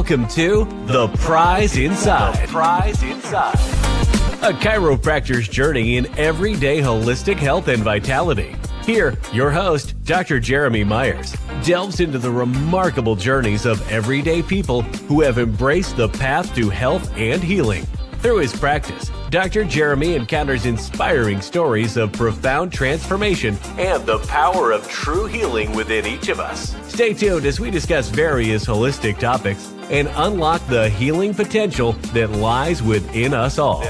Welcome to The Prize Inside. The Prize Inside. A chiropractor's journey in everyday holistic health and vitality. Here, your host, Dr. Jeremy Myers, delves into the remarkable journeys of everyday people who have embraced the path to health and healing. Through his practice, Dr. Jeremy encounters inspiring stories of profound transformation and the power of true healing within each of us. Stay tuned as we discuss various holistic topics and unlock the healing potential that lies within us all.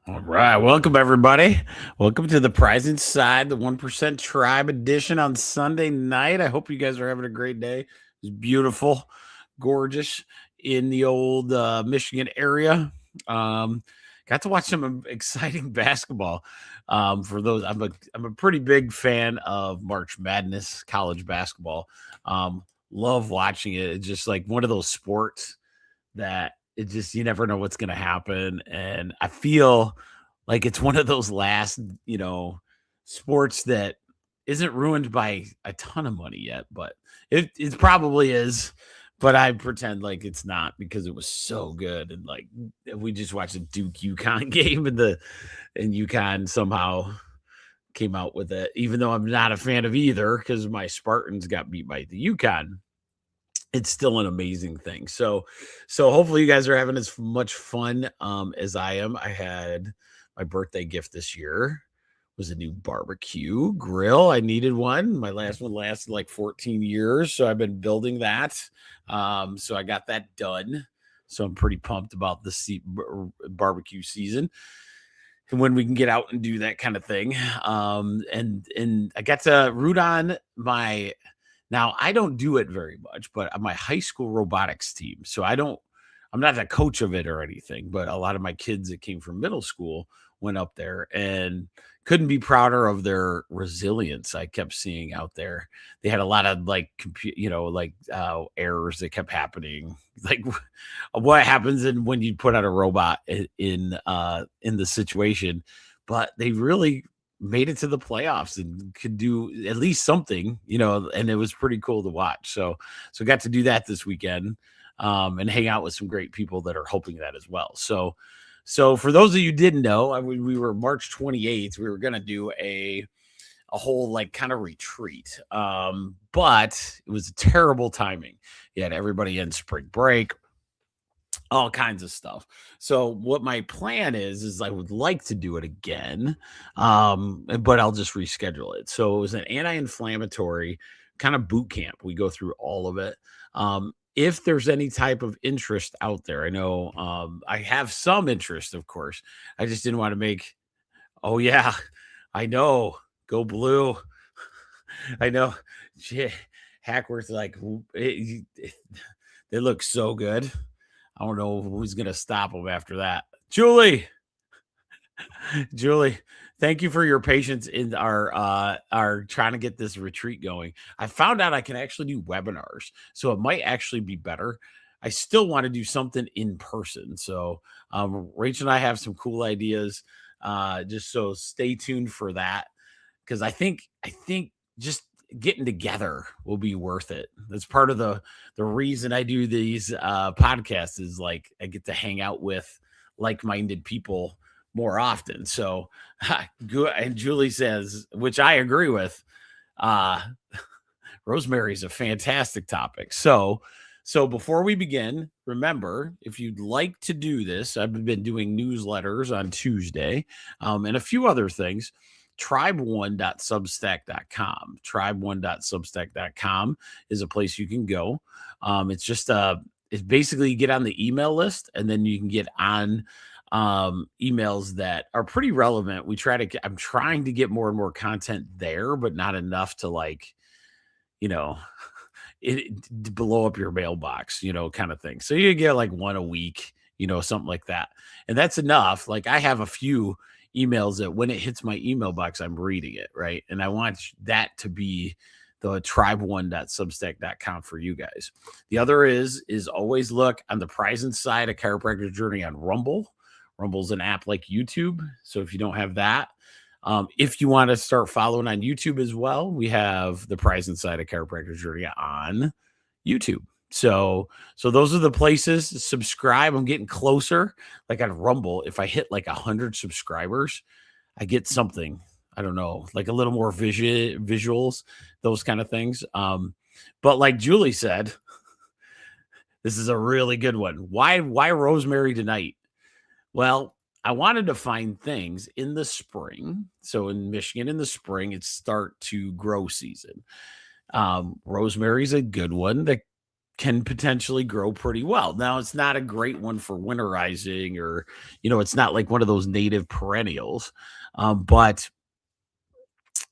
All right. Welcome, everybody. Welcome to the Prize Inside, the 1% Tribe edition on Sunday night. I hope you guys are having a great day. It's beautiful, gorgeous in the old Michigan area. Got to watch some exciting basketball. For those, I'm a pretty big fan of March Madness, college basketball. Love watching it. It's just like one of those sports that it just, you never know what's going to happen. And I feel like it's one of those last, sports that isn't ruined by a ton of money yet, but it probably is. But I pretend like it's not because it was so good. And like, we just watched a Duke UConn game and UConn somehow came out with it, even though I'm not a fan of either because my Spartans got beat by the UConn. It's still an amazing thing. So hopefully you guys are having as much fun as I am. I had my birthday gift this year was a new barbecue grill. I needed one. My last one lasted like 14 years. So I've been building that. So I got that done. So I'm pretty pumped about the barbecue season and when we can get out and do that kind of thing. And I got to root on now, I don't do it very much, but my high school robotics team. So I'm not a coach of it or anything, but a lot of my kids that came from middle school went up there and couldn't be prouder of their resilience. I kept seeing out there. They had a lot of errors that kept happening. Like what happens when you put out a robot in the situation, but they really made it to the playoffs and could do at least something, and it was pretty cool to watch. So got to do that this weekend and hang out with some great people that are helping that as well. So for those of you who didn't know, we were March 28th. We were going to do a whole like kind of retreat. But it was terrible timing. You had everybody in spring break, all kinds of stuff. So what my plan is I would like to do it again, but I'll just reschedule it. So it was an anti-inflammatory kind of boot camp. We go through all of it. If there's any type of interest out there, I know I have some interest, of course. I just didn't want to make, oh yeah, I know, go blue. I know, Hackworth's like, they look so good. I don't know who's going to stop them after that. Julie, thank you for your patience in our trying to get this retreat going. I found out I can actually do webinars, so it might actually be better. I still want to do something in person. So Rachel and I have some cool ideas. Just so stay tuned for that. Because I think just getting together will be worth it. That's part of the reason I do these podcasts is like I get to hang out with like-minded people more often. So good. And Julie says, which I agree with, Rosemary is a fantastic topic. So before we begin, remember, if you'd like to do this, I've been doing newsletters on Tuesday and a few other things. tribe1.substack.com. tribe1.substack.com is a place you can go. It's basically you get on the email list and then you can get on emails that are pretty relevant. I'm trying to get more and more content there, but not enough to it blow up your mailbox, kind of thing. So you get like one a week, something like that. And that's enough. Like I have a few emails that when it hits my email box, I'm reading it. Right. And I want that to be the tribe1.substack.com for you guys. The other is always look on the Prize Inside, a chiropractor journey on Rumble. Rumble's an app like YouTube. So if you don't have that, If you want to start following on YouTube as well, we have the Prize Inside a Chiropractor Journey on YouTube. So those are the places. Subscribe. I'm getting closer. Like on Rumble, if I hit like 100 subscribers, I get something. I don't know, like a little more visuals, those kind of things. But like Julie said, this is a really good one. Why Rosemary tonight? Well, I wanted to find things in the spring. So in Michigan in the spring, it's start to grow season. Rosemary's a good one that can potentially grow pretty well. Now, it's not a great one for winterizing, or, it's not like one of those native perennials, but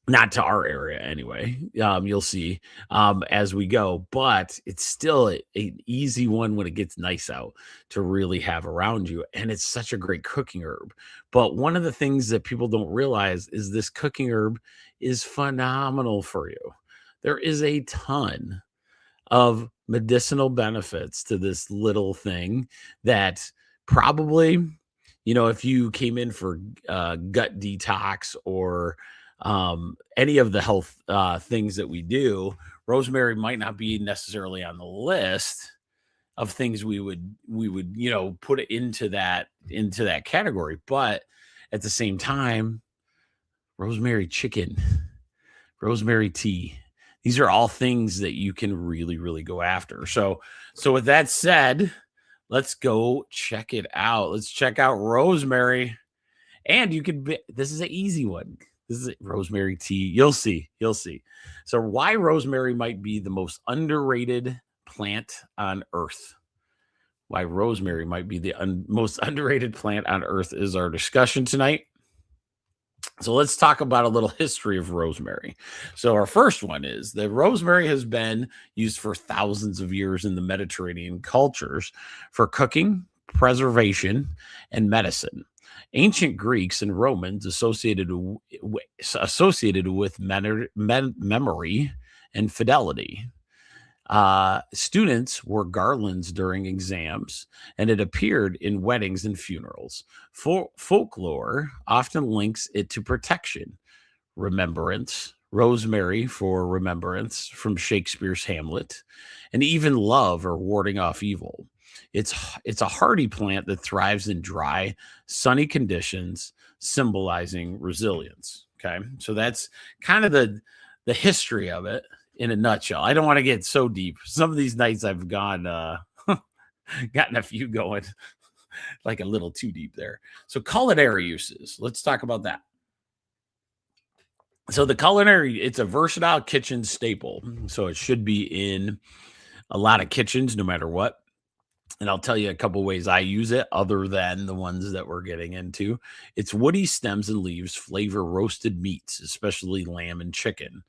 not to our area anyway. You'll see as we go, but it's still an easy one when it gets nice out to really have around you. And it's such a great cooking herb. But one of the things that people don't realize is this cooking herb is phenomenal for you. There is a ton of medicinal benefits to this little thing that probably, if you came in for gut detox or any of the health things that we do, rosemary might not be necessarily on the list of things we would put it into that category. But at the same time, rosemary chicken, rosemary tea, these are all things that you can really, really go after. So with that said, let's go check it out. Let's check out rosemary. And this is an easy one. This is rosemary tea. You'll see. So why rosemary might be the most underrated plant on earth. Why rosemary might be the most underrated plant on earth is our discussion tonight. So let's talk about a little history of rosemary. So our first one is that rosemary has been used for thousands of years in the Mediterranean cultures for cooking, preservation, and medicine. Ancient Greeks and Romans associated with memory and fidelity. Students wore garlands during exams, and it appeared in weddings and funerals. Folklore often links it to protection, remembrance, rosemary for remembrance from Shakespeare's Hamlet, and even love or warding off evil. It's a hardy plant that thrives in dry, sunny conditions, symbolizing resilience. Okay, so that's kind of the history of it in a nutshell. I don't want to get so deep. Some of these nights I've gotten a few going, like a little too deep there. So culinary uses. Let's talk about that. So the culinary, it's a versatile kitchen staple. So it should be in a lot of kitchens, no matter what. And I'll tell you a couple ways I use it other than the ones that we're getting into. Its woody stems and leaves flavor roasted meats, especially lamb and chicken,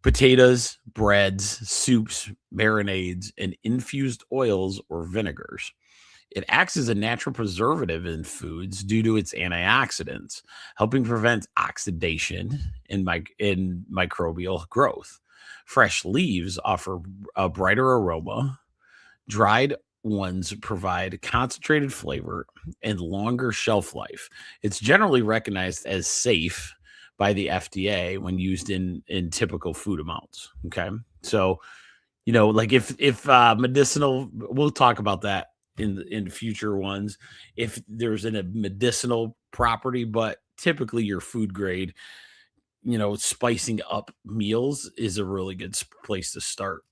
potatoes, breads, soups, marinades, and infused oils or vinegars. It acts as a natural preservative in foods due to its antioxidants, helping prevent oxidation and microbial growth. Fresh leaves offer a brighter aroma. Dried ones provide concentrated flavor and longer shelf life. It's generally recognized as safe by the FDA when used in typical food amounts. Okay. So, like if medicinal, we'll talk about that in future ones, if there's a medicinal property, but typically your food grade, spicing up meals is a really good place to start.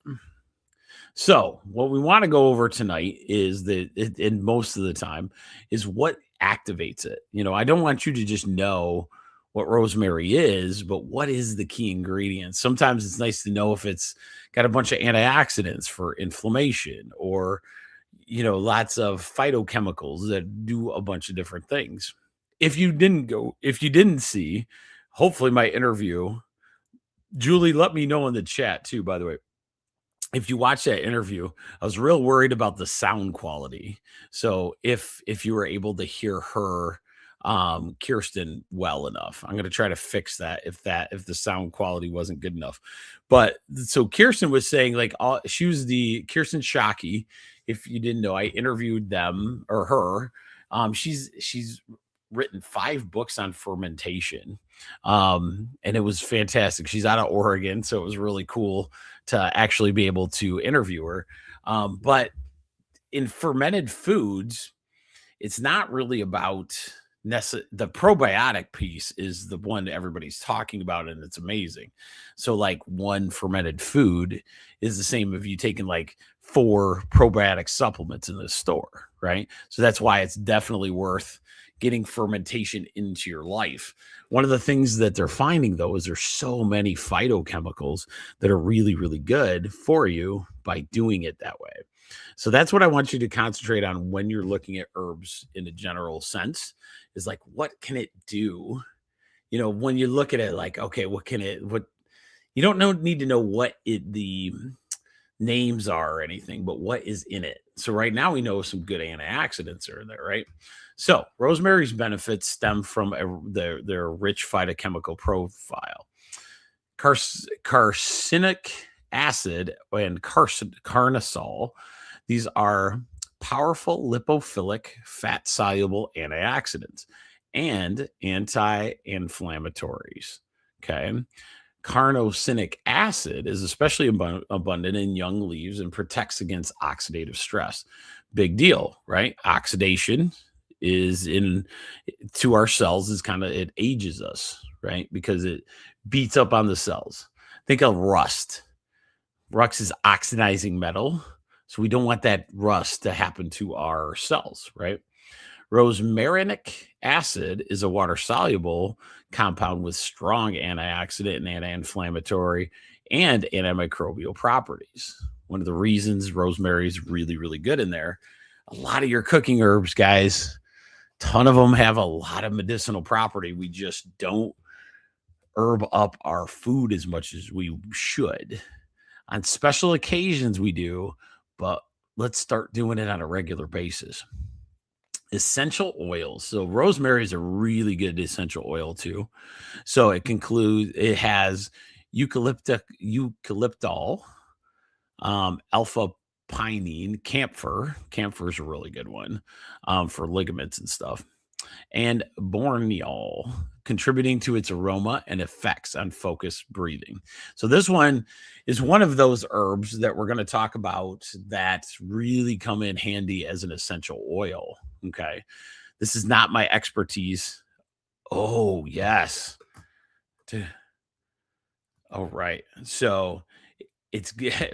So what we want to go over tonight is and most of the time, is what activates it. I don't want you to just know what rosemary is, but what is the key ingredient? Sometimes it's nice to know if it's got a bunch of antioxidants for inflammation, or, lots of phytochemicals that do a bunch of different things. If you didn't see, hopefully my interview, Julie, let me know in the chat too, by the way. If you watch that interview, I was real worried about the sound quality. So if you were able to hear her, Kirsten, well enough, I'm going to try to fix that if the sound quality wasn't good enough. But so Kirsten was saying, like, she was the Kirsten Shockey. If you didn't know, I interviewed her. She's written 5 books on fermentation. And it was fantastic. She's out of Oregon, so it was really cool to actually be able to interview her. But in fermented foods, it's not really about the probiotic piece is the one that everybody's talking about, and it's amazing. So, like, one fermented food is the same if you taken like 4 probiotic supplements in the store, right? So that's why it's definitely worth getting fermentation into your life. One of the things that they're finding though is there's so many phytochemicals that are really, really good for you by doing it that way. So that's what I want you to concentrate on when you're looking at herbs in a general sense, is like, what can it do? When you look at it, like, okay, what you don't need to know what the names are or anything, but what is in it. So right now we know some good antioxidants are in there, right? So rosemary's benefits stem from their rich phytochemical profile. Carcinic acid and carnosol. These are powerful lipophilic, fat-soluble antioxidants and anti-inflammatories. Okay. Carnosinic acid is especially abundant in young leaves and protects against oxidative stress. Big deal, right? Oxidation is to our cells is it ages us, right? Because it beats up on the cells. Think of rust. Rust is oxidizing metal. So we don't want that rust to happen to our cells, right? Rosmarinic acid is a water-soluble compound with strong antioxidant and anti-inflammatory and antimicrobial properties. One of the reasons rosemary is really, really good in there. A lot of your cooking herbs, guys, ton of them have a lot of medicinal property. We just don't herb up our food as much as we should. On special occasions we do, but let's start doing it on a regular basis. Essential oils. So rosemary is a really good essential oil too. So it has eucalyptol, alpha pinene, camphor. Camphor is a really good one for ligaments and stuff. And borneol, contributing to its aroma and effects on focused breathing. So this one is one of those herbs that we're going to talk about that really come in handy as an essential oil. Okay. This is not my expertise. Oh, yes. All right. So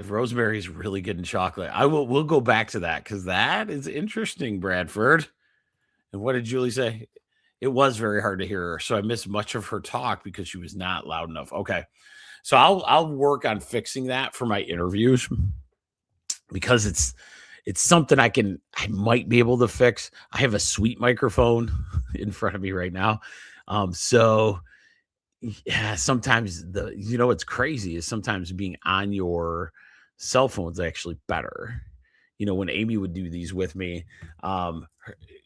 rosemary is really good in chocolate. We'll go back to that because that is interesting, Bradford. And what did Julie say? It was very hard to hear her. So I missed much of her talk because she was not loud enough. Okay. So I'll work on fixing that for my interviews because it's something I might be able to fix. I have a sweet microphone in front of me right now. So yeah, sometimes what's crazy is sometimes being on your cell phone is actually better. When Amy would do these with me,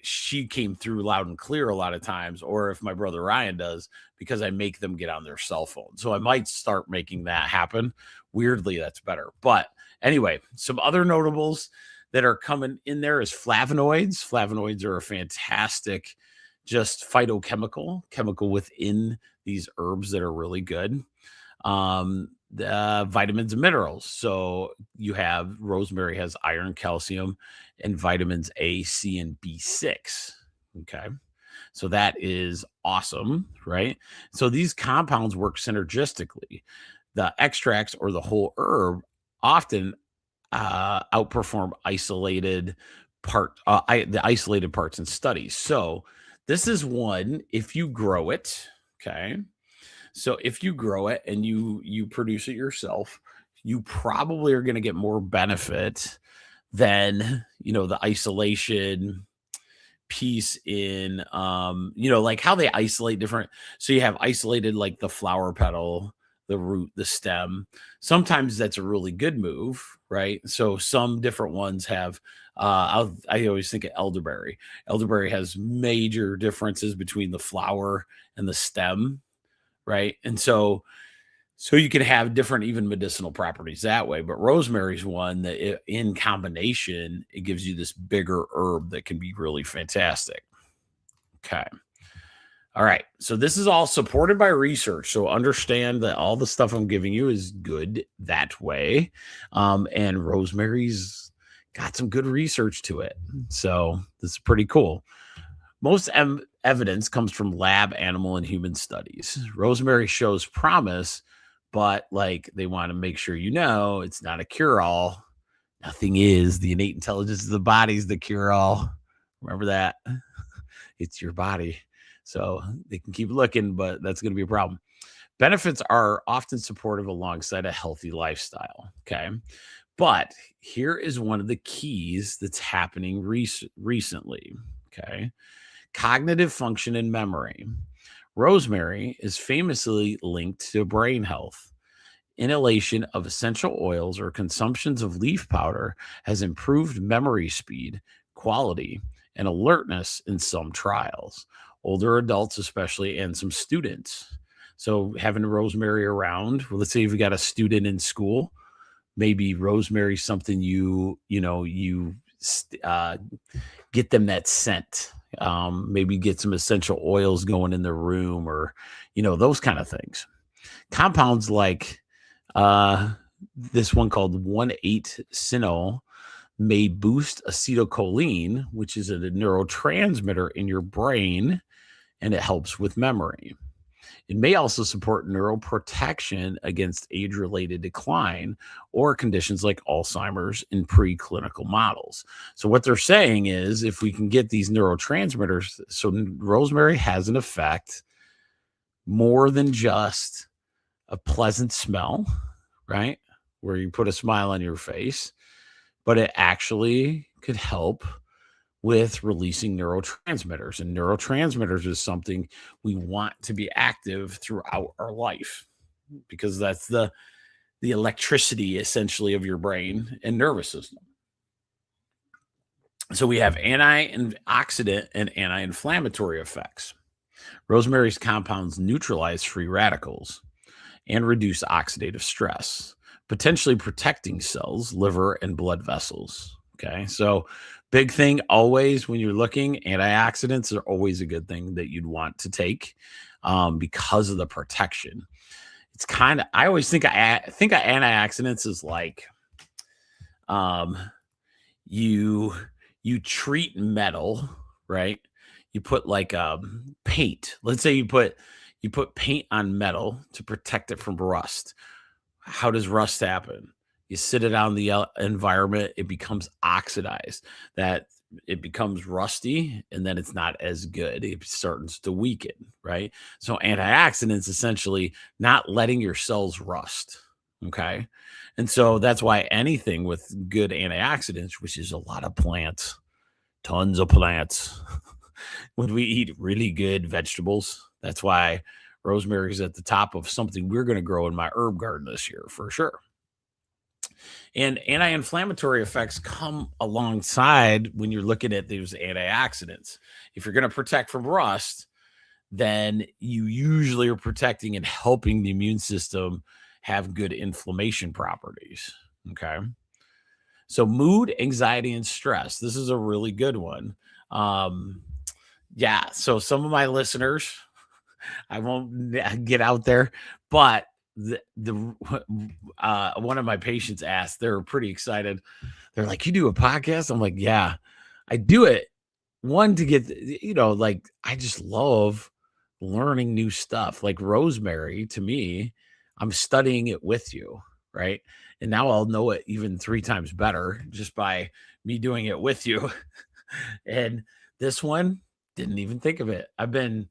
she came through loud and clear a lot of times, or if my brother Ryan does, because I make them get on their cell phone. So I might start making that happen. Weirdly, that's better. But anyway, some other notables that are coming in there is flavonoids. Flavonoids are a fantastic, just chemical within these herbs that are really good. The vitamins and minerals. So you have rosemary has iron, calcium, and vitamins A, C, and B6. Okay. So that is awesome, right? So these compounds work synergistically. The extracts or the whole herb often outperform the isolated parts in studies. So this is one, if you grow it, okay. So if you grow it and you produce it yourself, you probably are going to get more benefit than, the isolation piece in, like how they isolate different. So you have isolated like the flower petal, the root, the stem. Sometimes that's a really good move, right? So some different ones have, I always think of elderberry. Elderberry has major differences between the flower and the stem. Right. And so you can have different even medicinal properties that way. But rosemary's one that in combination, it gives you this bigger herb that can be really fantastic. Okay. All right. So this is all supported by research. So understand that all the stuff I'm giving you is good that way. And Rosemary's got some good research to it. So this is pretty cool. Most evidence comes from lab, animal, and human studies. Rosemary shows promise, but like they want to make sure you know it's not a cure-all. Nothing is. The innate intelligence of the body is the cure-all. Remember that? It's your body. So they can keep looking, but that's going to be a problem. Benefits are often supportive alongside a healthy lifestyle. Okay. But here is one of the keys that's happening recently. Okay. Cognitive function and memory. Rosemary is famously linked to brain health. Inhalation of essential oils or consumptions of leaf powder has improved memory speed, quality, and alertness in some trials. Older adults, especially, and some students. So having rosemary around, well, let's say if you got a student in school, maybe rosemary something you get them that scent. Maybe get some essential oils going in the room, or those kind of things. Compounds like this one called 1,8-cinyl may boost acetylcholine, which is a neurotransmitter in your brain, and it helps with memory. It may also support neuroprotection against age-related decline or conditions like Alzheimer's in preclinical models. So what they're saying is if we can get these neurotransmitters, so rosemary has an effect more than just a pleasant smell, right? Where you put a smile on your face, but it actually could help with releasing neurotransmitters. And neurotransmitters is something we want to be active throughout our life because that's the electricity essentially of your brain and nervous system. So we have antioxidant and anti-inflammatory effects. Rosemary's compounds neutralize free radicals and reduce oxidative stress, potentially protecting cells, liver, and blood vessels. Okay, so big thing always when you're looking, antioxidants are always a good thing that you'd want to take because of the protection. It's kind of, I always think of antioxidants is like you treat metal, right? You put like paint. Let's say you put paint on metal to protect it from rust. How does rust happen? You sit it out in the environment, it becomes oxidized. That it becomes rusty, and then it's not as good. It starts to weaken, right? So antioxidants essentially not letting your cells rust. Okay. And so that's why anything with good antioxidants, which is a lot of plants, tons of plants, when we eat really good vegetables, that's why rosemary is at the top of something we're going to grow in my herb garden this year for sure. And anti-inflammatory effects come alongside when you're looking at those antioxidants. If you're going to protect from rust, then you usually are protecting and helping the immune system have good inflammation properties. Okay. So mood, anxiety, and stress. This is a really good one. Yeah. So some of my listeners, I won't get out there, but one of my patients asked, they were pretty excited. They're like, "You do a podcast?" I'm like, "Yeah, I do it. One, to get, like, I just love learning new stuff. Like rosemary, to me, I'm studying it with you, right? And now I'll know it even 3 times better just by me doing it with you." And this one, didn't even think of it. I've been,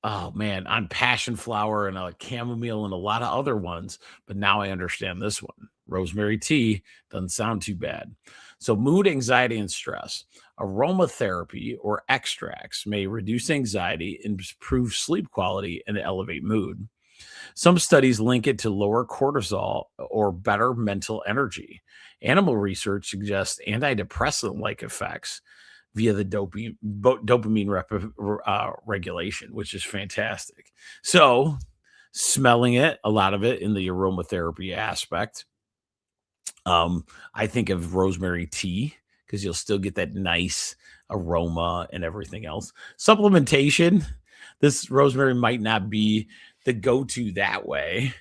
oh man, on passion flower and a chamomile and a lot of other ones, but now I understand this one. Rosemary tea doesn't sound too bad. So mood, anxiety, and stress. Aromatherapy or extracts may reduce anxiety, improve sleep quality, and elevate mood. Some studies link it to lower cortisol or better mental energy. Animal research suggests antidepressant-like effects via the dopamine regulation, which is fantastic. So smelling it, a lot of it in the aromatherapy aspect. I think of rosemary tea because you'll still get that nice aroma and everything else. Supplementation, this rosemary might not be the go-to that way.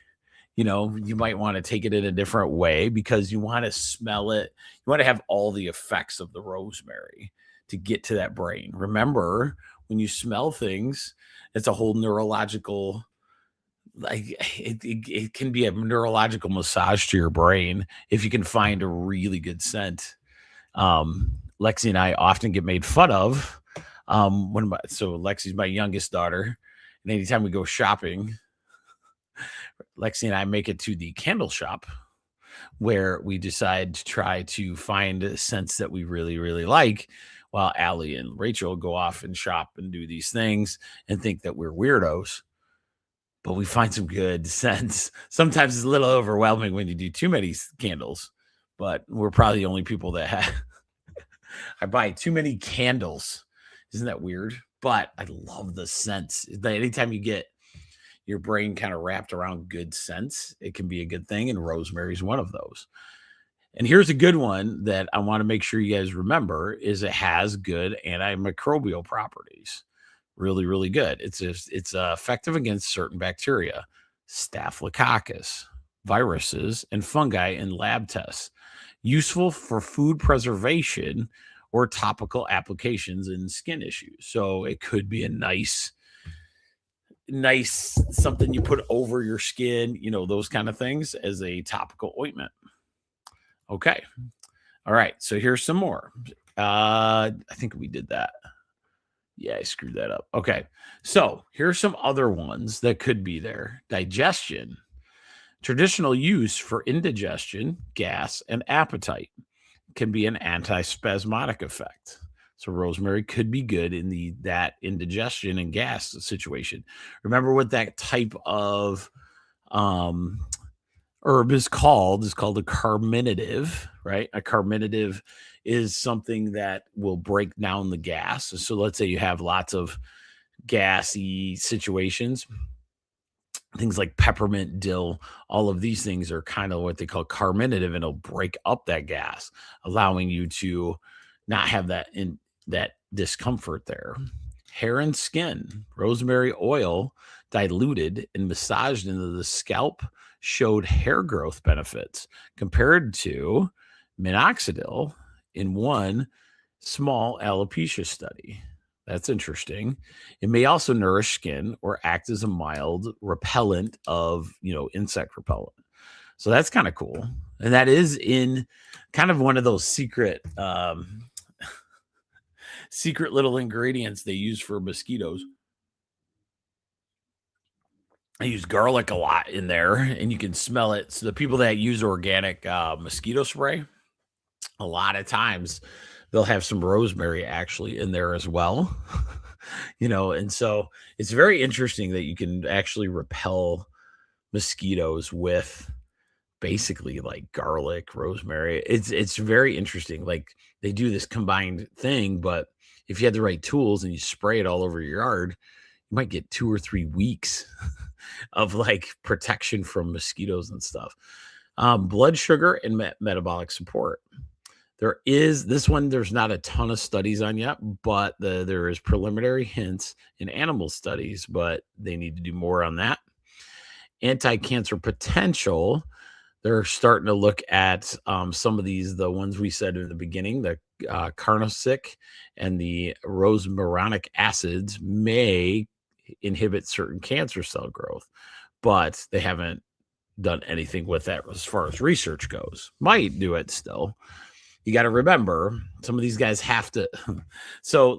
You might want to take it in a different way because you want to smell it. You want to have all the effects of the rosemary to get to that brain. Remember, when you smell things, it's a whole neurological, like it can be a neurological massage to your brain if you can find a really good scent. Lexi and I often get made fun of. So Lexi's my youngest daughter, and anytime we go shopping, Lexi and I make it to the candle shop where we decide to try to find scents that we really, really like, while Allie and Rachel go off and shop and do these things and think that we're weirdos. But we find some good scents. Sometimes it's a little overwhelming when you do too many candles, but we're probably the only people that have. I buy too many candles. Isn't that weird? But I love the scents. Anytime you get your brain kind of wrapped around good scents, it can be a good thing. And rosemary is one of those. And here's a good one that I want to make sure you guys remember is it has good antimicrobial properties. Really, really good. It's effective against certain bacteria, staphylococcus, viruses, and fungi in lab tests. Useful for food preservation or topical applications in skin issues. So it could be a nice something you put over your skin, those kind of things as a topical ointment. Okay. All right. So here's some more. I think we did that. Yeah, I screwed that up. Okay. So here's some other ones that could be there. Digestion. Traditional use for indigestion, gas, and appetite can be an antispasmodic effect. So rosemary could be good in that indigestion and gas situation. Remember what that type of herb is called a carminative, right? A carminative is something that will break down the gas. So let's say you have lots of gassy situations. Things like peppermint, dill, all of these things are kind of what they call carminative, and it'll break up that gas, allowing you to not have that discomfort there. Hair and skin. Rosemary oil diluted and massaged into the scalp showed hair growth benefits compared to minoxidil in one small alopecia study. That's interesting. It may also nourish skin or act as a mild repellent of, insect repellent. So that's kind of cool. And that is in kind of one of those secret little ingredients they use for mosquitoes. I use garlic a lot in there, and you can smell it. So the people that use organic mosquito spray, a lot of times they'll have some rosemary actually in there as well. And so it's very interesting that you can actually repel mosquitoes with basically like garlic, rosemary. It's very interesting. Like they do this combined thing, but if you had the right tools and you spray it all over your yard, you might get 2 or 3 weeks of like protection from mosquitoes and stuff. Blood sugar and metabolic support. There's not a ton of studies on yet, but there is preliminary hints in animal studies, but they need to do more on that. Anti-cancer potential. They're starting to look at some of the ones we said in the beginning, the carnosic and the rosmarinic acids may inhibit certain cancer cell growth, but they haven't done anything with that as far as research goes. Might do it still. You got to remember, some of these guys have to. So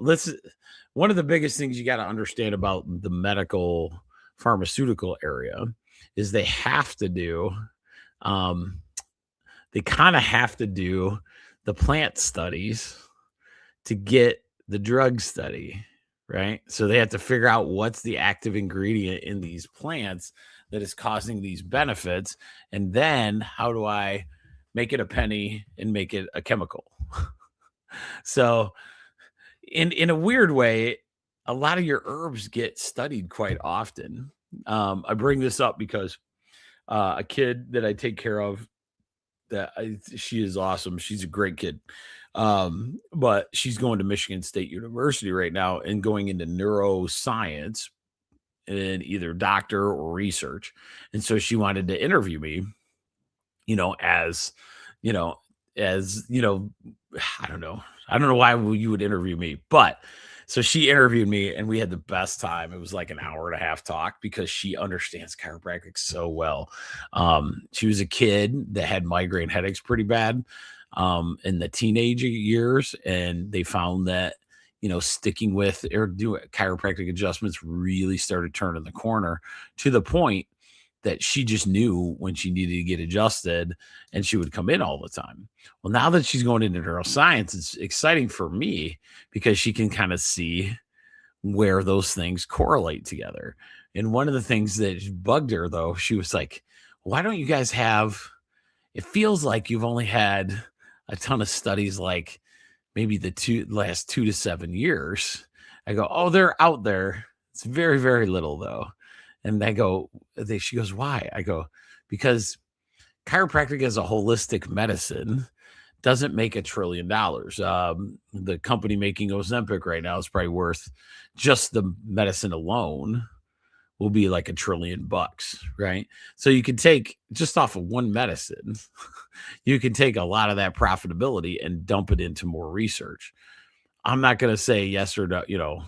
one of the biggest things you got to understand about the medical pharmaceutical area is they have to do, they kind of have to do the plant studies to get the drug study, right? So they have to figure out what's the active ingredient in these plants that is causing these benefits. And then how do I make it a penny and make it a chemical? So in a weird way, a lot of your herbs get studied quite often. I bring this up because a kid that I take care of, she is awesome. She's a great kid. But she's going to Michigan State University right now and going into neuroscience in either doctor or research. And so she wanted to interview me, you know, as, you know, as, you know, I don't know. I don't know why you would interview me, but so she interviewed me and we had the best time. It was like an hour and a half talk because she understands chiropractic so well. She was a kid that had migraine headaches pretty bad in the teenage years, and they found that, you know, sticking with or doing chiropractic adjustments really started turning the corner to the point that she just knew when she needed to get adjusted, and she would come in all the time. Well, now that she's going into neuroscience, it's exciting for me because she can kind of see where those things correlate together. And one of the things that bugged her, though, she was like, why don't you guys have, it feels like you've only had a ton of studies like maybe the last 2 to 7 years. I go, oh, they're out there. It's very, very little though. And she goes, why? I go, because chiropractic as a holistic medicine doesn't make $1 trillion. The company making Ozempic right now is probably worth, just the medicine alone will be like $1 trillion, right? So you can take just off of one medicine, you can take a lot of that profitability and dump it into more research. I'm not going to say yes or no, you know,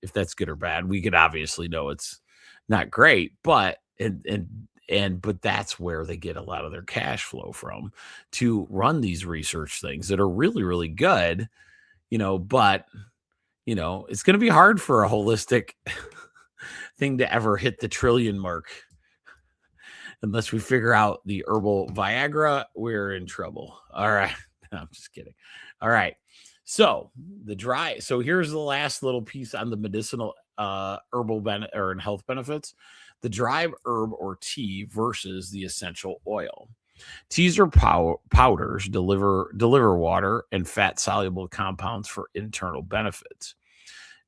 if that's good or bad. We could obviously know it's not great, but but that's where they get a lot of their cash flow from to run these research things that are really, really good, you know, but you know, it's going to be hard for a holistic thing to ever hit the trillion mark. Unless we figure out the herbal Viagra, we're in trouble. All right. No, I'm just kidding. All right. So here's the last little piece on the medicinal herbal and health benefits. The dried herb or tea versus the essential oil. Teas or powders deliver water and fat soluble compounds for internal benefits.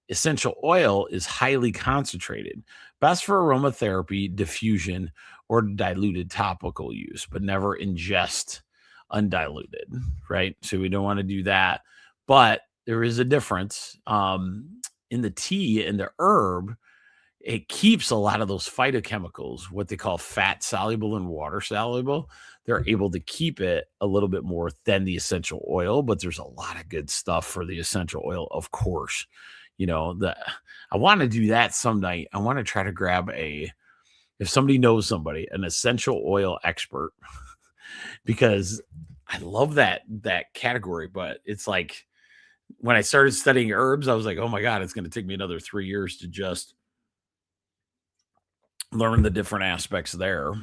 Essential oil is highly concentrated, best for aromatherapy, diffusion, or diluted topical use, but never ingest undiluted, right? So we don't want to do that. But there is a difference in the tea and the herb. It keeps a lot of those phytochemicals, what they call fat soluble and water soluble. They're able to keep it a little bit more than the essential oil, but there's a lot of good stuff for the essential oil, of course. You know, I want to do that some night. I want to try to grab if somebody knows somebody, an essential oil expert, because I love that category. But it's like when I started studying herbs, I was like, oh my God, it's going to take me another 3 years to just learn the different aspects there.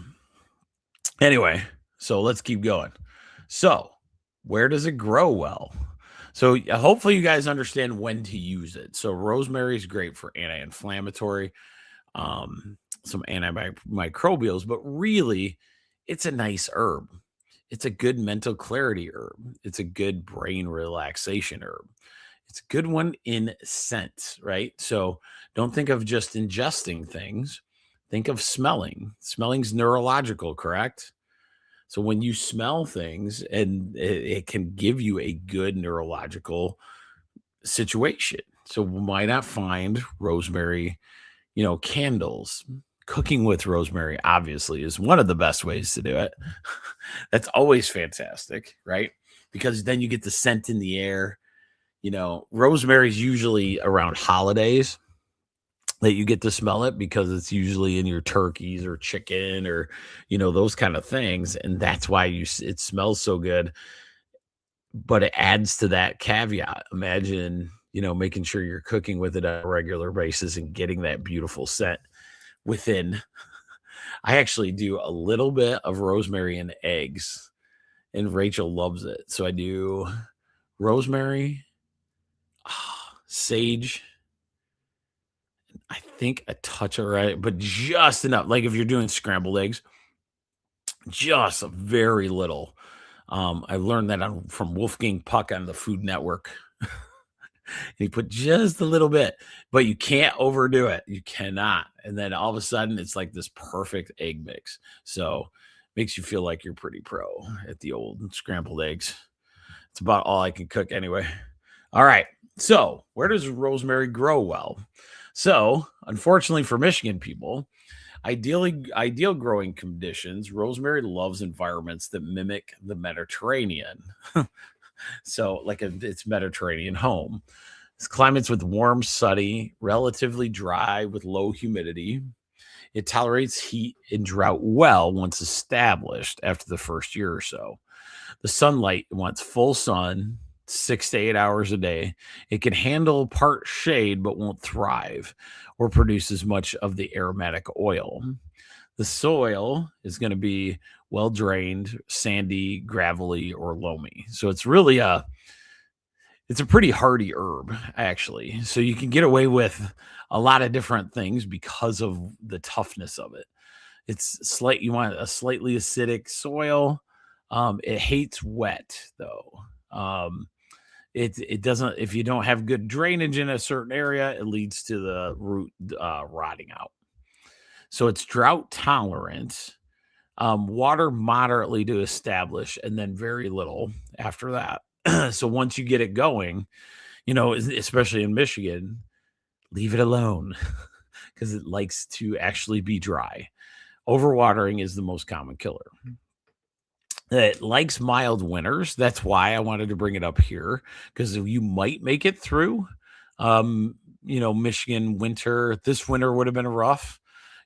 Anyway, so let's keep going. So where does it grow well? So hopefully you guys understand when to use it. So rosemary is great for anti-inflammatory, some antimicrobials, but really it's a nice herb. It's a good mental clarity herb. It's a good brain relaxation herb. It's a good one in scent, right? So don't think of just ingesting things. Think of smelling. Smelling's neurological, correct? So when you smell things, and it can give you a good neurological situation. So why not find rosemary, you know, candles? Cooking with rosemary obviously is one of the best ways to do it. That's always fantastic, right? Because then you get the scent in the air. You know, rosemary's usually around holidays that you get to smell it, because it's usually in your turkeys or chicken or, you know, those kind of things. And that's why it smells so good. But it adds to that caveat. Imagine, you know, making sure you're cooking with it on a regular basis and getting that beautiful scent within. I actually do a little bit of rosemary and eggs, and Rachel loves it. So I do rosemary, sage, I think a touch of right, but just enough. Like if you're doing scrambled eggs, just a very little. I learned that from Wolfgang Puck on the Food Network. He put just a little bit, but you can't overdo it. You cannot. And then all of a sudden, it's like this perfect egg mix. So makes you feel like you're pretty pro at the old scrambled eggs. It's about all I can cook anyway. All right. So where does rosemary grow well? So, unfortunately for Michigan people, ideal growing conditions, rosemary loves environments that mimic the Mediterranean. So, like its Mediterranean home. It's climates with warm, sunny, relatively dry with low humidity. It tolerates heat and drought well once established after the first year or so. The sunlight wants full sun, 6 to 8 hours a day. It can handle part shade but won't thrive or produce as much of the aromatic oil. The soil is going to be well drained, sandy, gravelly, or loamy. So it's a pretty hardy herb, actually. So you can get away with a lot of different things because of the toughness of it. You want a slightly acidic soil. It hates wet though. It doesn't, if you don't have good drainage in a certain area, it leads to the root rotting out. So it's drought tolerant, water moderately to establish, and then very little after that. So once you get it going, especially in Michigan, leave it alone because it likes to actually be dry. Overwatering is the most common killer. It likes mild winters. That's why I wanted to bring it up here, because you might make it through. Michigan winter. This winter would have been rough,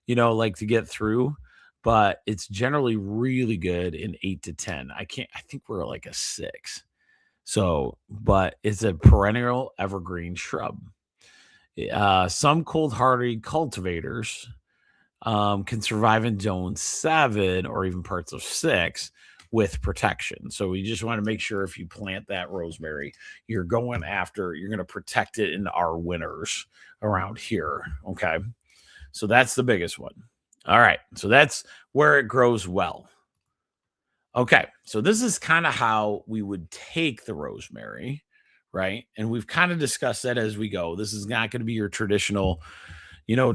like to get through, but it's generally really good in 8 to 10. I think we're like a 6. So, but it's a perennial evergreen shrub. Some cold hardy cultivators can survive in zone 7 or even parts of 6 with protection. So we just want to make sure if you plant that rosemary, you're going to protect it in our winters around here. Okay. So that's the biggest one. All right. So that's where it grows well. Okay. So this is kind of how we would take the rosemary, right? And we've kind of discussed that as we go. This is not going to be your traditional,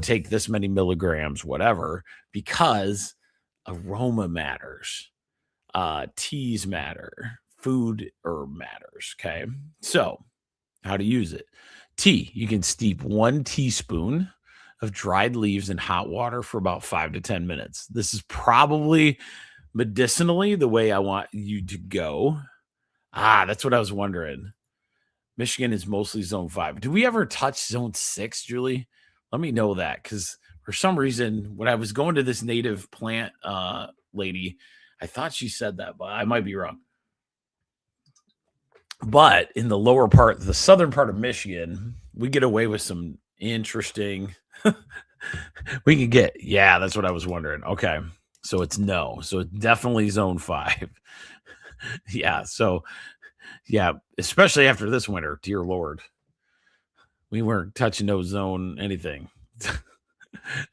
take this many milligrams, whatever, because aroma matters. Teas matter, food herb matters. Okay. So how to use it. Tea, you can steep 1 teaspoon of dried leaves in hot water for about 5 to 10 minutes. This is probably medicinally the way I want you to go. That's what I was wondering. Michigan is mostly zone 5. Do we ever touch zone 6, Julie? Let me know that, because for some reason, when I was going to this native plant lady, I thought she said that, but I might be wrong. But in the lower part, the southern part of Michigan, we get away with some interesting. We can get, that's what I was wondering. Okay. So it's no. So it's definitely zone 5. Yeah. So, especially after this winter, dear Lord, we weren't touching no zone anything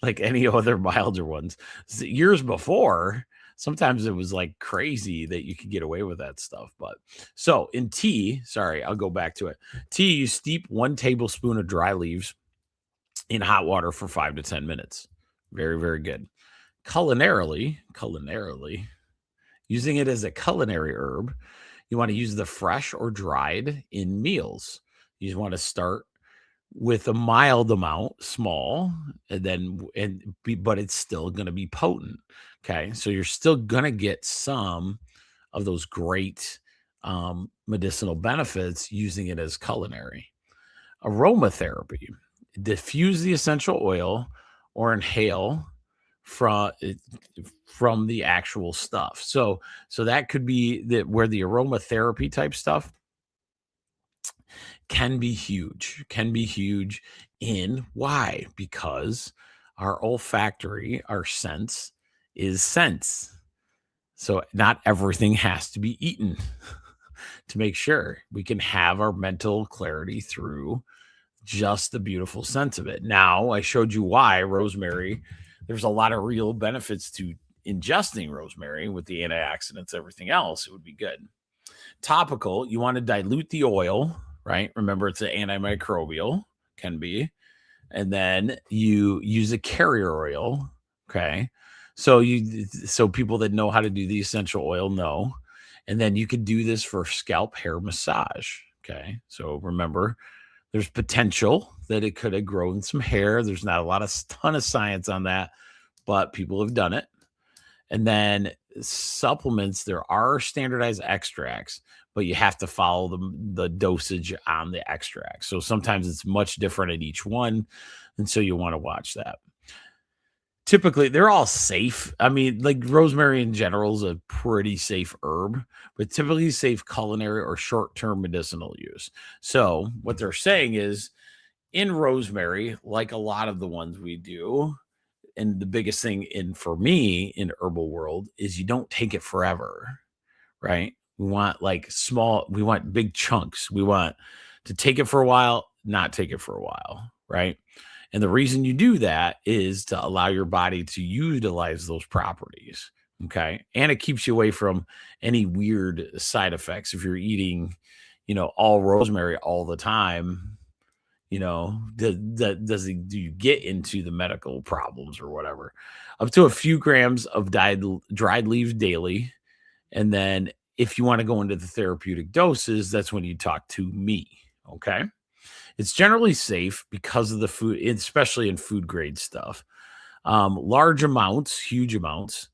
like any other milder ones. Years before, sometimes it was like crazy that you could get away with that stuff. But so in tea, sorry, I'll go back to it. Tea, you steep 1 tablespoon of dry leaves in hot water for 5 to 10 minutes. Very, very good. Culinarily, using it as a culinary herb, you want to use the fresh or dried in meals. You want to start with a mild amount, small, but it's still going to be potent. Okay. So you're still going to get some of those great medicinal benefits using it as culinary. Aromatherapy, diffuse the essential oil or inhale from the actual stuff. So that could be where the aromatherapy type stuff can be huge in why? Because our olfactory, our sense is sense. So not everything has to be eaten to make sure we can have our mental clarity through just the beautiful sense of it. Now, I showed you why rosemary, there's a lot of real benefits to ingesting rosemary with the antioxidants, everything else. It would be good. Topical, you want to dilute the oil, right? Remember, it's an antimicrobial, can be. And then you use a carrier oil. Okay. So people that know how to do the essential oil know. And then you could do this for scalp hair massage. Okay. So remember, There's potential that it could have grown some hair. There's not a ton of science on that, but people have done it. And then supplements, there are standardized extracts, but you have to follow the dosage on the extract. So sometimes it's much different at each one. And so you want to watch that. Typically, they're all safe. I mean, like rosemary in general is a pretty safe herb, but typically safe culinary or short-term medicinal use. So what they're saying is in rosemary, like a lot of the ones we do, and the biggest thing for me in herbal world is you don't take it forever, right? We want we want big chunks. We want to take it for a while, not take it for a while, right? And the reason you do that is to allow your body to utilize those properties. Okay. And it keeps you away from any weird side effects. If you're eating, all rosemary all the time, do you get into the medical problems or whatever? Up to a few grams of dried leaves daily. And then if you want to go into the therapeutic doses, that's when you talk to me. Okay. It's generally safe because of the food, especially in food grade stuff. Large amounts, huge amounts,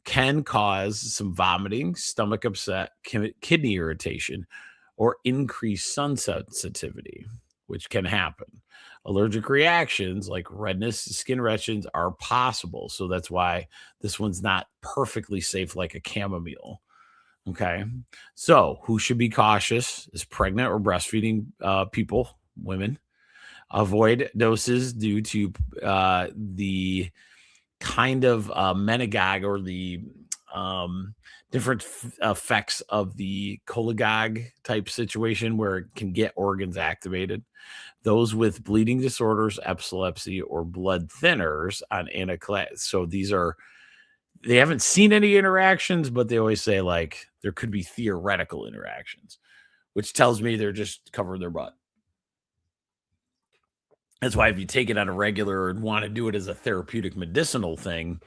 can cause some vomiting, stomach upset, kidney irritation, or increased sun sensitivity, which can happen. Allergic reactions like redness, skin reactions are possible. So that's why this one's not perfectly safe like a chamomile. Okay. So who should be cautious is pregnant or breastfeeding people, women. Avoid doses due to the kind of menagogue or the different effects of the cholagogue type situation where it can get organs activated. Those with bleeding disorders, epilepsy, or blood thinners on anticoagulants. So they haven't seen any interactions, but they always say like there could be theoretical interactions, which tells me they're just covering their butt. That's why if you take it on a regular and want to do it as a therapeutic medicinal thing,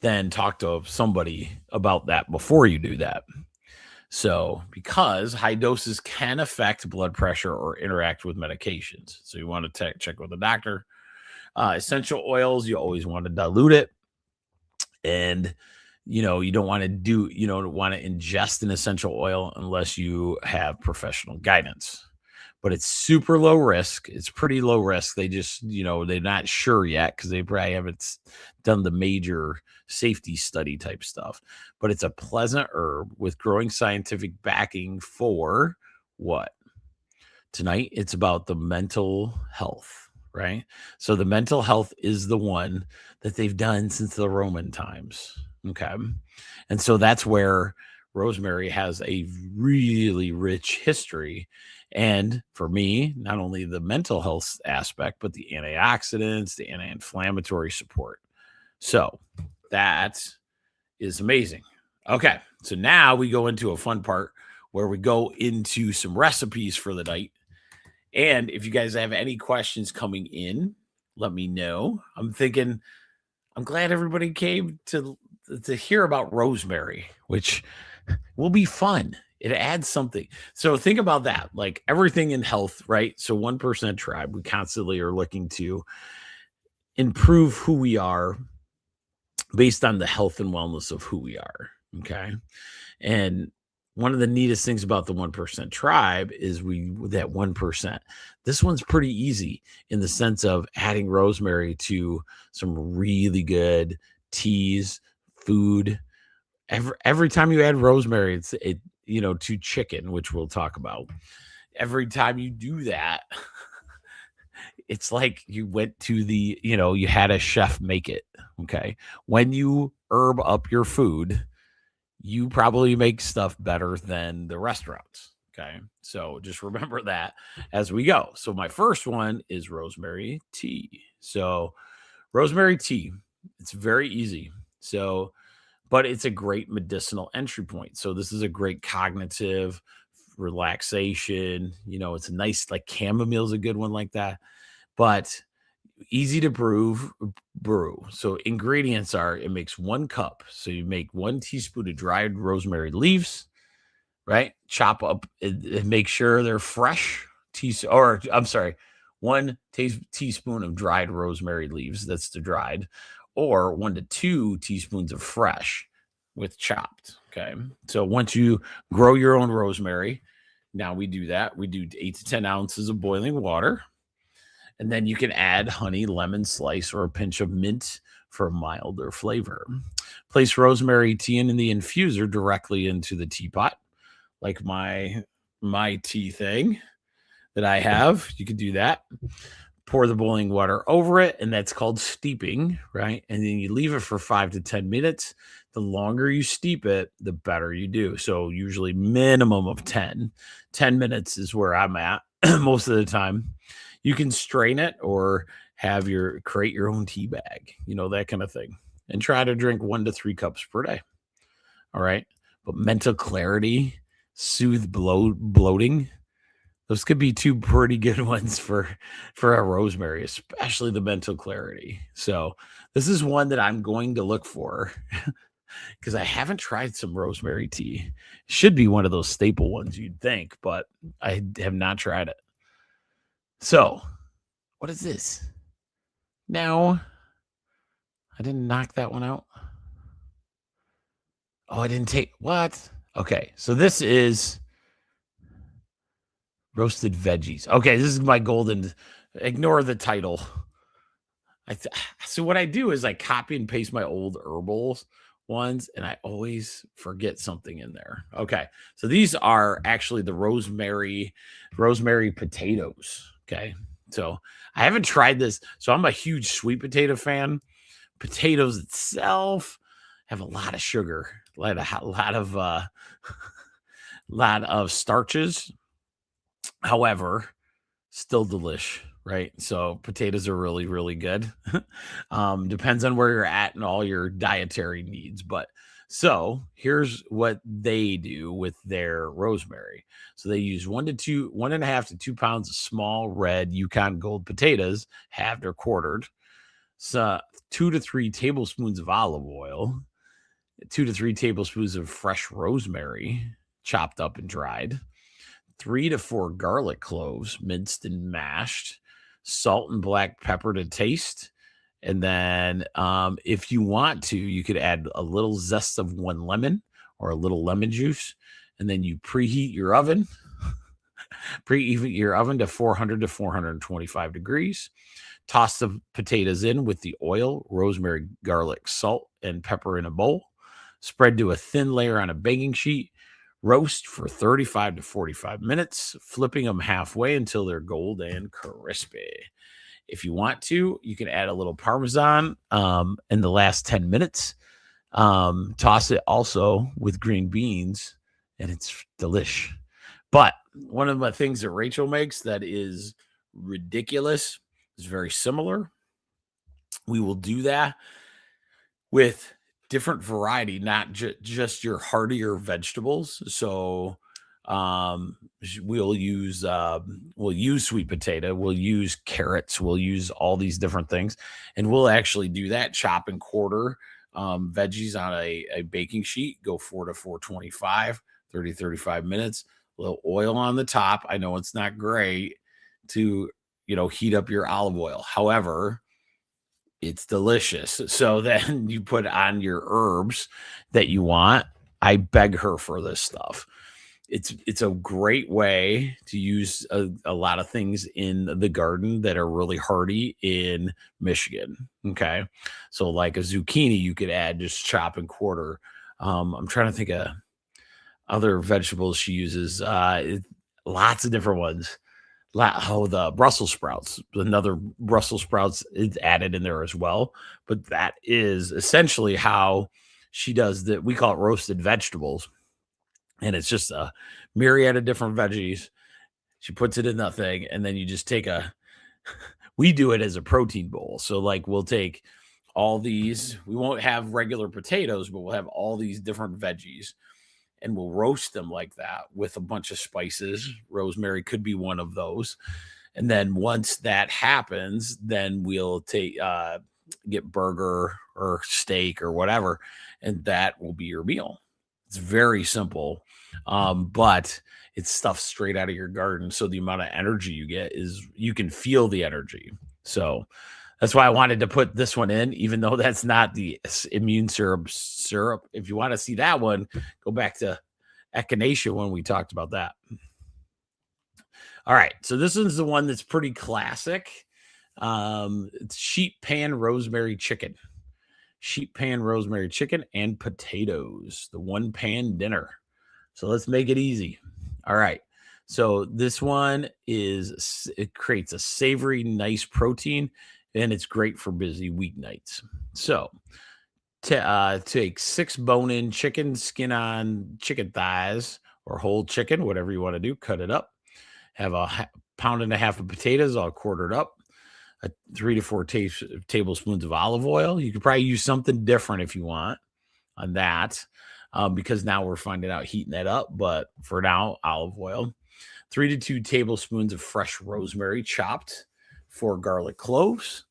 then talk to somebody about that before you do that. So because high doses can affect blood pressure or interact with medications. So you want to check with a doctor. Essential oils, you always want to dilute it. And you don't want to ingest an essential oil unless you have professional guidance. But it's super low risk. It's pretty low risk. They just, they're not sure yet because they probably haven't done the major safety study type stuff. But it's a pleasant herb with growing scientific backing for what? Tonight, it's about the mental health, right? So the mental health is the one that they've done since the Roman times. Okay. And so that's where rosemary has a really rich history. And for me, not only the mental health aspect, but the antioxidants, the anti-inflammatory support. So that is amazing. Okay. So now we go into a fun part where we go into some recipes for the night. And if you guys have any questions coming in, let me know. I'm glad everybody came to hear about rosemary, which will be fun. It adds something. So think about that, like everything in health, right? So 1% Tribe, we constantly are looking to improve who we are based on the health and wellness of who we are. Okay. And one of the neatest things about the 1% Tribe is that 1%. This one's pretty easy in the sense of adding rosemary to some really good teas, food. Every time you add rosemary, to chicken, which we'll talk about. Every time you do that, it's like you went to you had a chef make it. Okay. When you herb up your food, you probably make stuff better than the restaurants. Okay. So just remember that as we go. So my first one is rosemary tea. So rosemary tea, it's very easy. But it's a great medicinal entry point. So this is a great cognitive relaxation. It's a nice, like chamomile is a good one like that, but easy to brew. So ingredients are, it makes 1 cup. So you make 1 teaspoon of dried rosemary leaves, right? Chop up and make sure they're fresh. teaspoon of dried rosemary leaves. That's the dried, or 1 to 2 teaspoons of fresh with chopped. Okay. So once you grow your own rosemary, now we do that. We do 8 to 10 ounces of boiling water. And then you can add honey, lemon slice, or a pinch of mint for a milder flavor. Place rosemary tea in the infuser directly into the teapot, like my tea thing that I have. You could do that. Pour the boiling water over it, and that's called steeping, right? And then you leave it for 5 to 10 minutes. The longer you steep it, the better you do. So usually minimum of 10. 10 minutes is where I'm at most of the time. You can strain it or create your own tea bag, that kind of thing. And try to drink 1 to 3 cups per day. All right. But mental clarity, soothe bloating, those could be 2 pretty good ones for a rosemary, especially the mental clarity. So this is one that I'm going to look for because I haven't tried some rosemary tea. Should be one of those staple ones you'd think, but I have not tried it. So what is this? No, I didn't knock that one out. Oh, I didn't take what? Okay, so this is roasted veggies. Okay, this is my golden. Ignore the title. So what I do is I copy and paste my old herbals ones, and I always forget something in there. Okay, so these are actually the rosemary potatoes. Okay, so I haven't tried this. So I'm a huge sweet potato fan. Potatoes itself have a lot of sugar, a lot of starches. However, still delish, right? So potatoes are really, really good. Depends on where you're at and all your dietary needs. But so here's what they do with their rosemary. So they use 1.5 to 2 pounds of small red Yukon Gold potatoes, halved or quartered. So 2 to 3 tablespoons of olive oil, 2 to 3 tablespoons of fresh rosemary, chopped up and dried, 3 to 4 garlic cloves, minced and mashed, salt and black pepper to taste. And then if you want to, you could add a little zest of 1 lemon or a little lemon juice. And then you preheat your oven to 400 to 425 degrees. Toss the potatoes in with the oil, rosemary, garlic, salt, and pepper in a bowl. Spread to a thin layer on a baking sheet. Roast for 35 to 45 minutes, flipping them halfway until they're golden crispy. If you want to, you can add a little Parmesan in the last 10 minutes. Toss it also with green beans, and it's delish. But one of the things that Rachel makes that is ridiculous is very similar. We will do that with different variety, not just your heartier vegetables. So we'll use sweet potato, we'll use carrots, we'll use all these different things, and we'll actually do that, chop and quarter veggies on a baking sheet, go 4 to 425, 30 35 minutes, a little oil on the top. I know it's not great to heat up your olive oil, however, it's delicious. So then you put on your herbs that you want. I beg her for this stuff. It's a great way to use a lot of things in the garden that are really hardy in Michigan. Okay. So like a zucchini, you could add, just chop and quarter. I'm trying to think of other vegetables she uses. Lots of different ones. The Brussels sprouts, another Brussels sprouts is added in there as well. But that is essentially how she does that. We call it roasted vegetables. And it's just a myriad of different veggies. She puts it in that thing, and then you just take we do it as a protein bowl. So like we'll take all these, we won't have regular potatoes, but we'll have all these different veggies. And we'll roast them like that with a bunch of spices. Rosemary could be one of those. And then once that happens, then we'll get burger or steak or whatever, and that will be your meal. It's very simple, but it's stuff straight out of your garden. So the amount of energy you get is, you can feel the energy. So that's why I wanted to put this one in, even though that's not the immune syrup. If you want to see that one, go back to echinacea when we talked about that. All right, so this one's the one that's pretty classic. It's sheet pan rosemary chicken. Sheet pan rosemary chicken and potatoes, the one pan dinner. So let's make it easy. All right. So this one it creates a savory, nice protein, and it's great for busy weeknights. So take 6 bone-in chicken, skin on chicken thighs or whole chicken, whatever you want to do, cut it up. Have a pound and a half of potatoes all quartered up. 3 to 4 tablespoons of olive oil. You could probably use something different if you want on that, because now we're finding out heating that up. But for now, olive oil. 3 to 2 tablespoons of fresh rosemary chopped. 4 garlic cloves.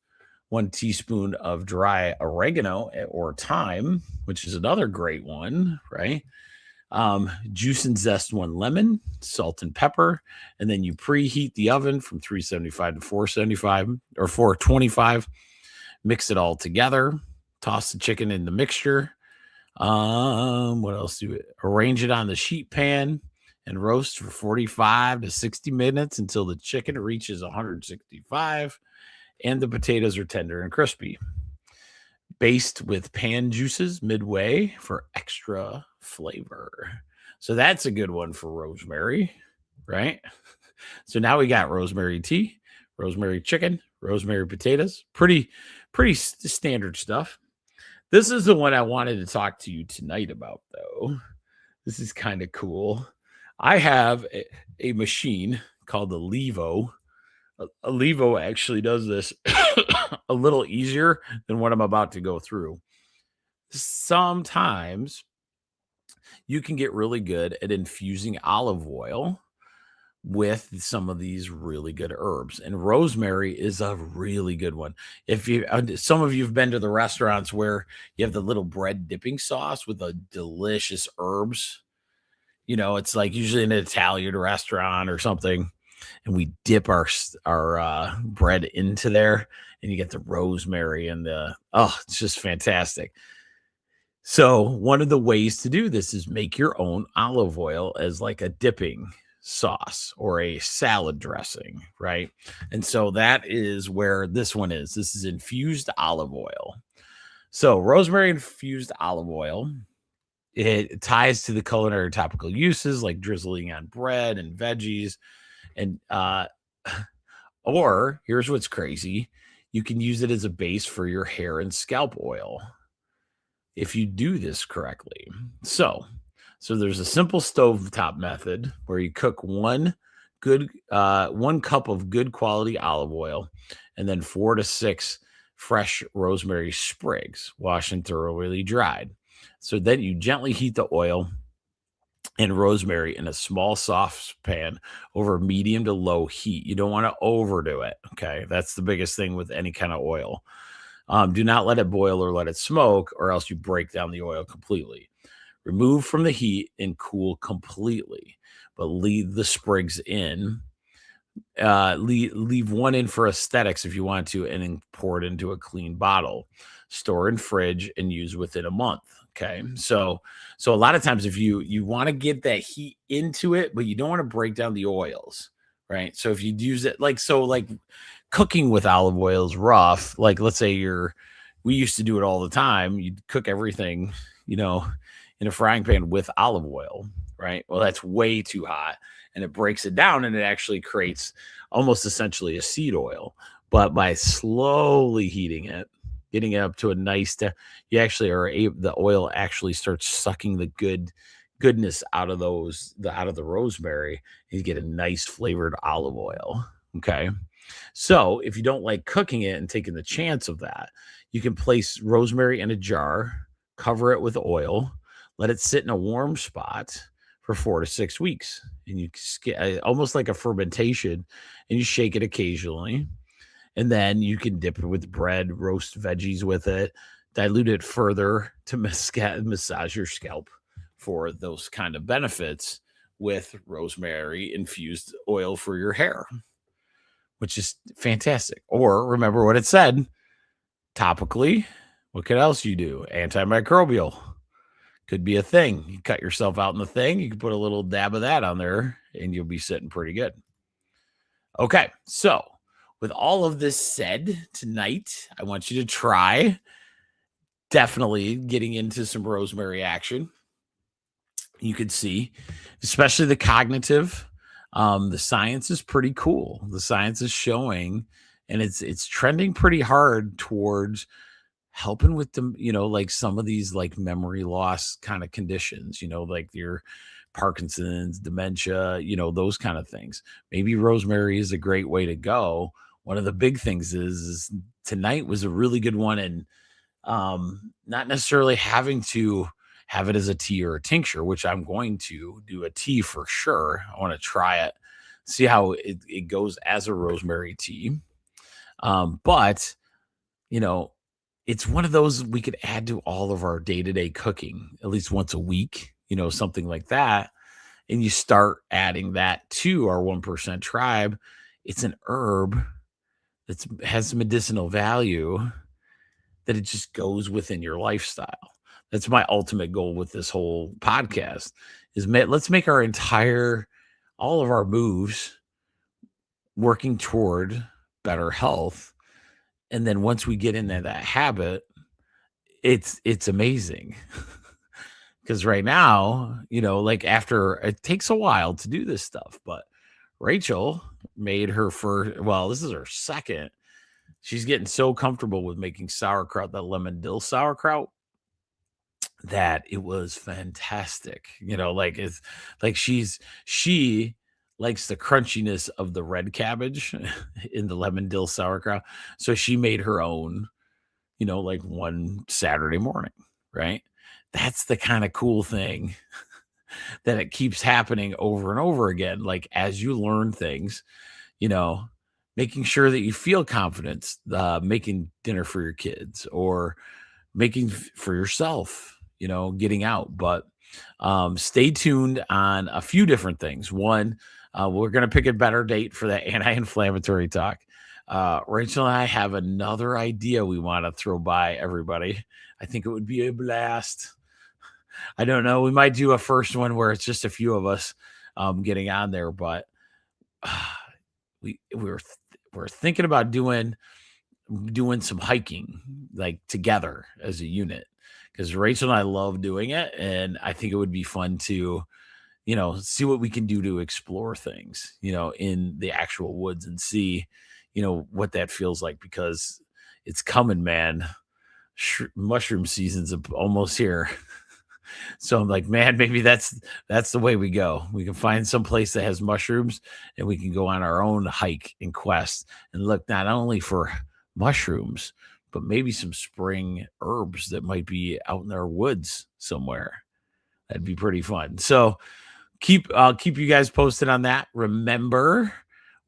1 teaspoon of dry oregano or thyme, which is another great one, right? Juice and zest 1 lemon, salt and pepper, and then you preheat the oven from 375 to 475 or 425. Mix it all together. Toss the chicken in the mixture. What else do it? Arrange it on the sheet pan and roast for 45 to 60 minutes until the chicken reaches 165 and the potatoes are tender and crispy. Baste with pan juices midway for extra flavor. So that's a good one for rosemary, right? So now we got rosemary tea, rosemary chicken, rosemary potatoes. Pretty standard stuff. This is the one I wanted to talk to you tonight about, though. This is kind of cool. I have a machine called the Levo. A Levo actually does this a little easier than what I'm about to go through. Sometimes you can get really good at infusing olive oil with some of these really good herbs, and rosemary is a really good one. If you, some of you've been to the restaurants where you have the little bread dipping sauce with the delicious herbs, it's like usually in an Italian restaurant or something, and we dip our bread into there, and you get the rosemary and it's just fantastic. So one of the ways to do this is make your own olive oil as like a dipping sauce or a salad dressing, right? And so that is where this one is. This is infused olive oil. So rosemary infused olive oil, it ties to the culinary topical uses like drizzling on bread and veggies. And or here's what's crazy, you can use it as a base for your hair and scalp oil if you do this correctly. So there's a simple stovetop method where you cook 1 cup of good quality olive oil and then 4 to 6 fresh rosemary sprigs, washed and thoroughly dried. So then you gently heat the oil and rosemary in a small saucepan over medium to low heat. You don't want to overdo it. Okay. That's the biggest thing with any kind of oil. Do not let it boil or let it smoke, or else you break down the oil completely. Remove from the heat and cool completely, but leave the sprigs in. Leave 1 in for aesthetics if you want to, and then pour it into a clean bottle. Store in fridge and use within a month. Okay. So a lot of times if you want to get that heat into it, but you don't want to break down the oils, right? So if you use it like cooking with olive oil is rough. Like let's say we used to do it all the time. You'd cook everything, in a frying pan with olive oil, right? Well, that's way too hot and it breaks it down and it actually creates almost essentially a seed oil. But by slowly heating it, getting it up to a nice, you actually are able, the oil actually starts sucking the goodness out of the rosemary, and you get a nice flavored olive oil. Okay. So if you don't like cooking it and taking the chance of that, you can place rosemary in a jar, cover it with oil, let it sit in a warm spot for 4 to 6 weeks. And you get almost like a fermentation, and you shake it occasionally. And then you can dip it with bread, roast veggies with it, dilute it further to massage your scalp for those kind of benefits with rosemary infused oil for your hair, which is fantastic. Or remember what it said, topically, what could else you do? Antimicrobial could be a thing. You cut yourself out in the thing, you can put a little dab of that on there and you'll be sitting pretty good. Okay, so with all of this said, tonight, I want you to try definitely getting into some rosemary action. You could see, especially the cognitive, the science is pretty cool. The science is showing, and it's trending pretty hard towards helping with them, like some of these like memory loss kind of conditions, like your Parkinson's, dementia, those kind of things. Maybe rosemary is a great way to go. One of the big things is tonight was a really good one, and not necessarily having to have it as a tea or a tincture, which I'm going to do a tea for sure. I want to try it, see how it goes as a rosemary tea. But it's one of those we could add to all of our day-to-day cooking at least once a week, something like that. And you start adding that to our 1% tribe. It's an herb that has medicinal value, that it just goes within your lifestyle. That's my ultimate goal with this whole podcast is let's make all of our moves working toward better health. And then once we get into that habit, it's amazing. Because right now, like after it takes a while to do this stuff, but Rachel made her first, well, this is her second. She's getting so comfortable with making sauerkraut, that lemon dill sauerkraut, that it was fantastic. Like it's like she likes the crunchiness of the red cabbage in the lemon dill sauerkraut. So she made her own, like one Saturday morning, right? That's the kind of cool thing that it keeps happening over and over again. Like as you learn things, making sure that you feel confidence, making dinner for your kids or making for yourself, getting out. But stay tuned on a few different things. One, we're going to pick a better date for that anti-inflammatory talk. Rachel and I have another idea we want to throw by everybody. I think it would be a blast. I don't know. We might do a first one where it's just a few of us getting on there, but we're thinking about doing some hiking like together as a unit, because Rachel and I love doing it, and I think it would be fun to see what we can do to explore things in the actual woods and see what that feels like, because it's coming, man. Mushroom season's almost here. So I'm like, man, maybe that's the way we go. We can find some place that has mushrooms and we can go on our own hike and quest and look not only for mushrooms, but maybe some spring herbs that might be out in our woods somewhere. That'd be pretty fun. So I'll keep you guys posted on that. Remember,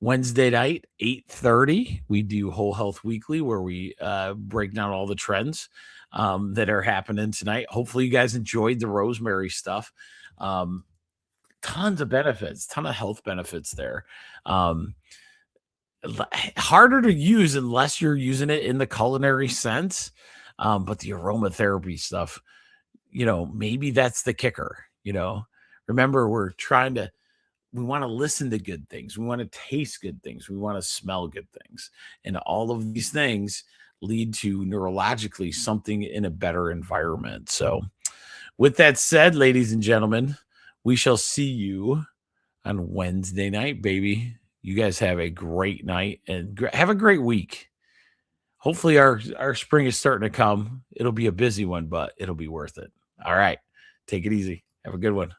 Wednesday night, 8:30, we do Whole Health Weekly, where we break down all the trends that are happening tonight. Hopefully you guys enjoyed the rosemary stuff. Tons of benefits, ton of health benefits there. Harder to use unless you're using it in the culinary sense. But the aromatherapy stuff, maybe that's the kicker. Remember, we want to listen to good things. We want to taste good things. We want to smell good things. And all of these things lead to neurologically something in a better environment. So with that said, ladies and gentlemen, we shall see you on Wednesday night, baby. You guys have a great night and have a great week. Hopefully our spring is starting to come. It'll be a busy one, but it'll be worth it. All right. Take it easy. Have a good one.